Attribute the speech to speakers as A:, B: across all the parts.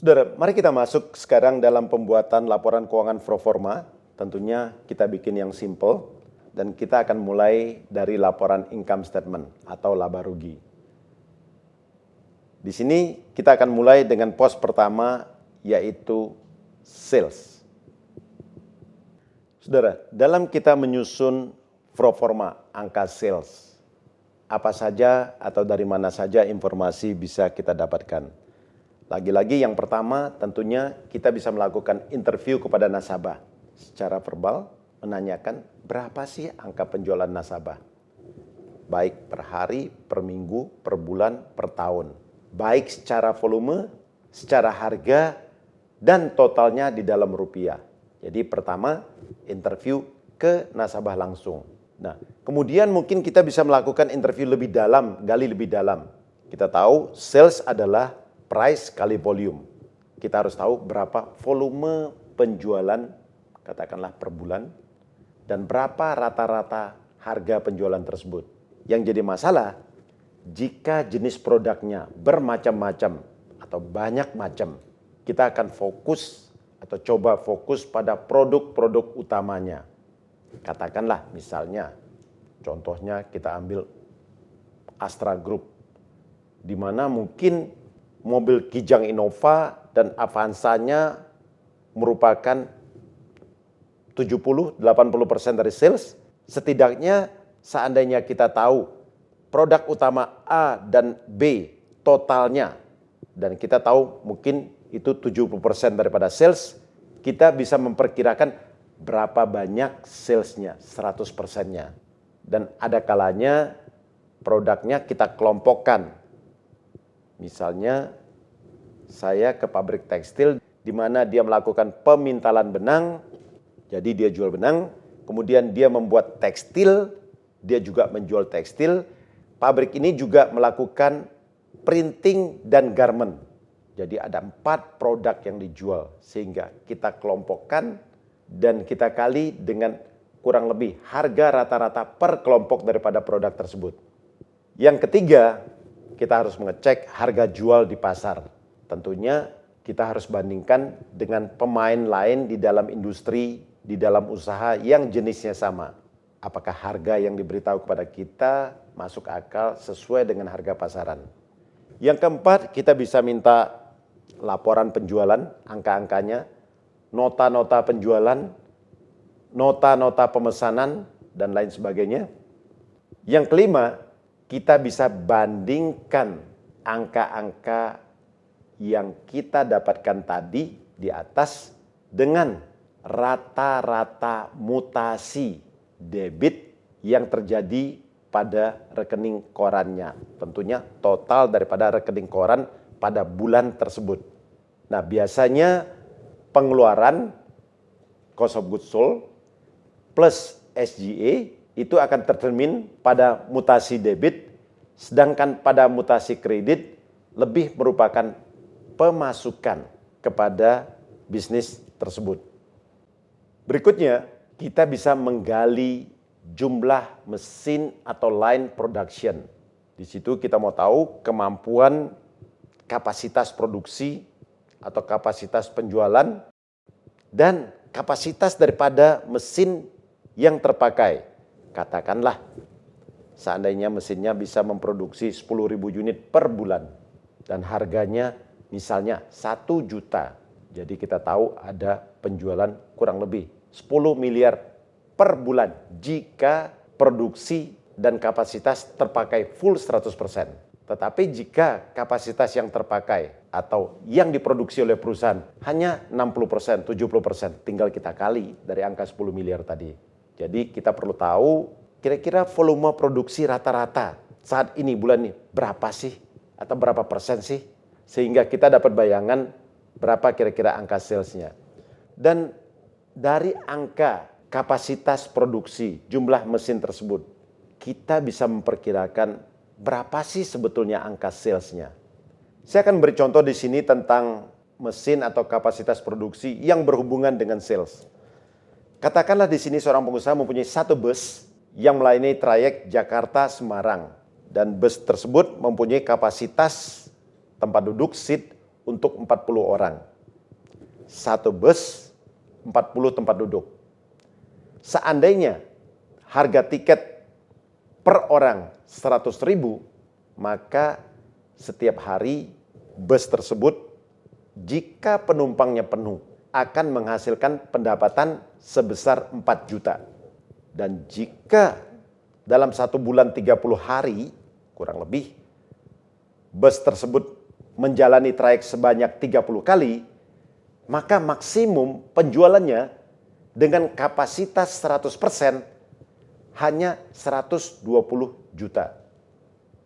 A: Saudara, mari kita masuk sekarang dalam pembuatan laporan keuangan pro forma. Tentunya kita bikin yang simple dan kita akan mulai dari laporan income statement atau laba rugi. Di sini kita akan mulai dengan pos pertama yaitu sales. Saudara, dalam kita menyusun pro forma angka sales, apa saja atau dari mana saja informasi bisa kita dapatkan. Lagi-lagi yang pertama tentunya kita bisa melakukan interview kepada nasabah secara verbal, menanyakan berapa sih angka penjualan nasabah. Baik per hari, per minggu, per bulan, per tahun. Baik secara volume, secara harga, dan totalnya di dalam rupiah. Jadi pertama interview ke nasabah langsung. Nah, kemudian mungkin kita bisa melakukan interview lebih dalam, gali lebih dalam. Kita tahu sales adalah price kali volume. Kita harus tahu berapa volume penjualan, katakanlah per bulan, dan berapa rata-rata harga penjualan tersebut. Yang jadi masalah, jika jenis produknya bermacam-macam atau banyak macam, kita akan fokus atau coba fokus pada produk-produk utamanya. Katakanlah misalnya, contohnya kita ambil Astra Group, di mana mungkin mobil Kijang Innova dan Avanza-nya merupakan 70-80% dari sales. Setidaknya seandainya kita tahu produk utama A dan B totalnya, dan kita tahu mungkin itu 70% daripada sales, kita bisa memperkirakan berapa banyak salesnya, 100%-nya. Dan ada kalanya produknya kita kelompokkan. Misalnya saya ke pabrik tekstil di mana dia melakukan pemintalan benang, jadi dia jual benang, kemudian dia membuat tekstil, dia juga menjual tekstil. Pabrik ini juga melakukan printing dan garment. Jadi ada 4 produk yang dijual, sehingga kita kelompokkan dan kita kali dengan kurang lebih harga rata-rata per kelompok daripada produk tersebut. Yang ketiga, kita harus mengecek harga jual di pasar. Tentunya kita harus bandingkan dengan pemain lain di dalam industri, di dalam usaha yang jenisnya sama. Apakah harga yang diberitahu kepada kita masuk akal sesuai dengan harga pasaran. Yang keempat, kita bisa minta laporan penjualan, angka-angkanya, nota-nota penjualan, nota-nota pemesanan, dan lain sebagainya. Yang kelima, kita bisa bandingkan angka-angka yang kita dapatkan tadi di atas dengan rata-rata mutasi debit yang terjadi pada rekening korannya. Tentunya total daripada rekening koran pada bulan tersebut. Nah, biasanya pengeluaran cost of goods sold plus SG&A itu akan tercermin pada mutasi debit, sedangkan pada mutasi kredit lebih merupakan pemasukan kepada bisnis tersebut. Berikutnya, kita bisa menggali jumlah mesin atau line production. Di situ kita mau tahu kemampuan kapasitas produksi atau kapasitas penjualan dan kapasitas daripada mesin yang terpakai. Katakanlah seandainya mesinnya bisa memproduksi 10.000 unit per bulan dan harganya misalnya 1 juta. Jadi kita tahu ada penjualan kurang lebih 10 miliar per bulan jika produksi dan kapasitas terpakai full 100%. Tetapi jika kapasitas yang terpakai atau yang diproduksi oleh perusahaan hanya 60%, 70%, tinggal kita kali dari angka 10 miliar tadi. Jadi kita perlu tahu kira-kira volume produksi rata-rata saat ini bulan ini berapa sih atau berapa persen sih, sehingga kita dapat bayangan berapa kira-kira angka salesnya. Dan dari angka kapasitas produksi jumlah mesin tersebut, kita bisa memperkirakan berapa sih sebetulnya angka salesnya. Saya akan beri contoh di sini tentang mesin atau kapasitas produksi yang berhubungan dengan sales. Katakanlah di sini seorang pengusaha mempunyai 1 bus yang melayani trayek Jakarta-Semarang. Dan bus tersebut mempunyai kapasitas tempat duduk seat untuk 40 orang. Satu bus, 40 tempat duduk. Seandainya harga tiket per orang 100.000, maka setiap hari bus tersebut jika penumpangnya penuh akan menghasilkan pendapatan sebesar 4 juta. Dan jika dalam 1 bulan 30 hari kurang lebih bus tersebut menjalani trayek sebanyak 30 kali, maka maksimum penjualannya dengan kapasitas 100% hanya 120 juta.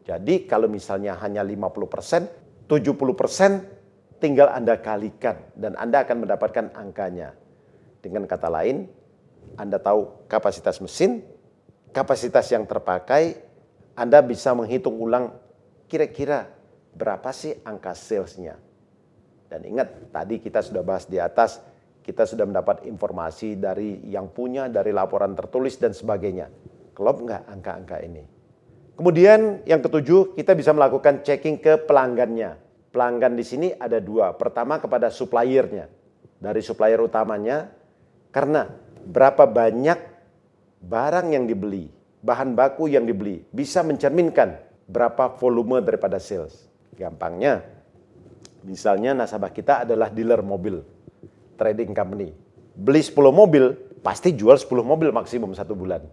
A: Jadi kalau misalnya hanya 50%, 70% tinggal Anda kalikan dan Anda akan mendapatkan angkanya. Dengan kata lain, Anda tahu kapasitas mesin, kapasitas yang terpakai, Anda bisa menghitung ulang kira-kira berapa sih angka salesnya. Dan ingat, tadi kita sudah bahas di atas, kita sudah mendapat informasi dari yang punya, dari laporan tertulis dan sebagainya. Klop nggak angka-angka ini? Kemudian yang ketujuh, kita bisa melakukan checking ke pelanggannya. Pelanggan di sini ada 2. Pertama kepada suppliernya. Dari supplier utamanya, karena berapa banyak barang yang dibeli, bahan baku yang dibeli, bisa mencerminkan berapa volume daripada sales. Gampangnya, misalnya nasabah kita adalah dealer mobil, trading company. Beli 10 mobil, pasti jual 10 mobil maksimum 1 bulan.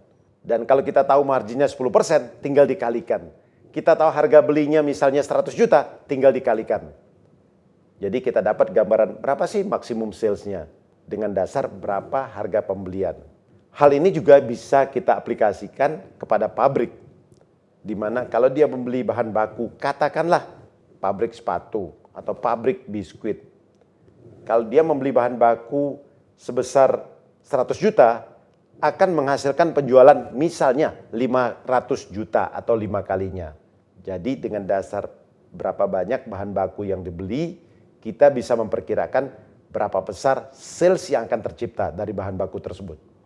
A: Dan kalau kita tahu marginnya 10%, tinggal dikalikan. Kita tahu harga belinya misalnya 100 juta, tinggal dikalikan. Jadi kita dapat gambaran berapa sih maksimum salesnya dengan dasar berapa harga pembelian. Hal ini juga bisa kita aplikasikan kepada pabrik. Di mana kalau dia membeli bahan baku, katakanlah pabrik sepatu atau pabrik biskuit. Kalau dia membeli bahan baku sebesar 100 juta, akan menghasilkan penjualan misalnya 500 juta atau 5 kalinya. Jadi dengan dasar berapa banyak bahan baku yang dibeli, kita bisa memperkirakan berapa besar sales yang akan tercipta dari bahan baku tersebut.